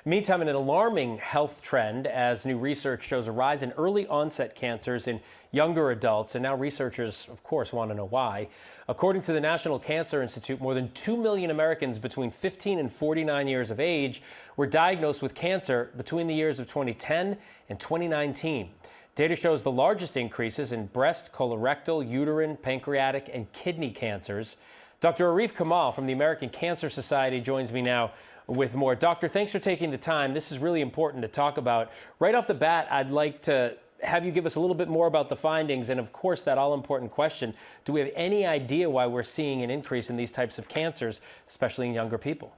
Meantime, an alarming health trend as new research shows a rise in early onset cancers in younger adults. And now researchers, of course, want to know why. According to the National Cancer Institute, more than 2 million Americans between 15 and 49 years of age were diagnosed with cancer between the years of 2010 and 2019. Data shows the largest increases in breast, colorectal, uterine, pancreatic, and kidney cancers. Dr. Arif Kamal from the American Cancer Society joins me now with more. Doctor, thanks for taking the time. This is really important to talk about. Right off the bat, I'd like to have you give us a little bit more about the findings and, of course, that all-important question. Do we have any idea why we're seeing an increase in these types of cancers, especially in younger people?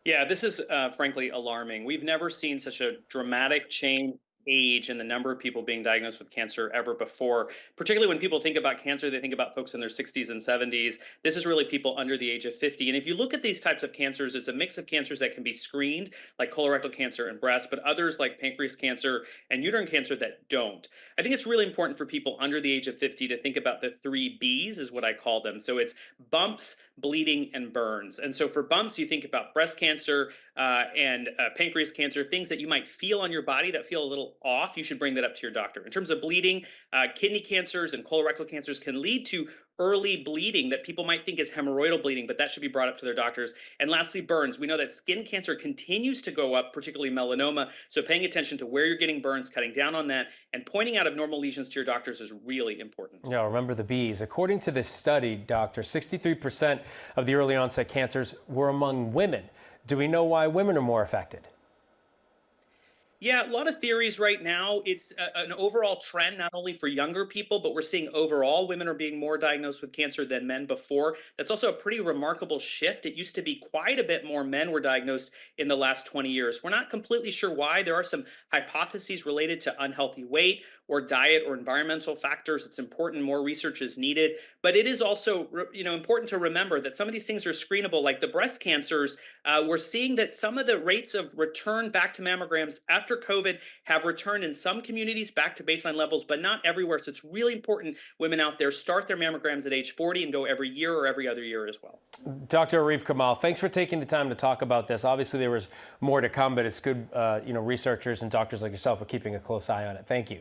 Yeah, this is frankly alarming. We've never seen such a dramatic change age and the number of people being diagnosed with cancer ever before. Particularly when people think about cancer, they think about folks in their 60s and 70s. This is really people under the age of 50. And if you look at these types of cancers, it's a mix of cancers that can be screened, like colorectal cancer and breast, but others like pancreas cancer and uterine cancer that don't. I think it's really important for people under the age of 50 to think about the 3 Bs, is what I call them. So it's bumps, bleeding, and burns. And so for bumps, you think about breast cancer and pancreas cancer, things that you might feel on your body that feel a little off. You should bring that up to your doctor. In terms of bleeding, kidney cancers and colorectal cancers can lead to early bleeding that people might think is hemorrhoidal bleeding, but that should be brought up to their doctors. And lastly, burns. We know that skin cancer continues to go up, particularly melanoma. So paying attention to where you're getting burns, cutting down on that, and pointing out abnormal lesions to your doctors is really important. Yeah, remember the Bs. According to this study, doctor, 63% of the early onset cancers were among women. Do we know why women are more affected? Yeah, a lot of theories right now. It's an overall trend, not only for younger people, but we're seeing overall women are being more diagnosed with cancer than men before. That's also a pretty remarkable shift. It used to be quite a bit more men were diagnosed in the last 20 years. We're not completely sure why. There are some hypotheses related to unhealthy weight or diet or environmental factors. It's important. More research is needed. But it is also important to remember that some of these things are screenable, like the breast cancers. We're seeing that some of the rates of return back to mammograms after COVID have returned in some communities back to baseline levels, but not everywhere. So it's really important women out there start their mammograms at age 40 and go every year or every other year as well. Dr. Arif Kamal, thanks for taking the time to talk about this. Obviously, there was more to come, but it's good, researchers and doctors like yourself are keeping a close eye on it. Thank you.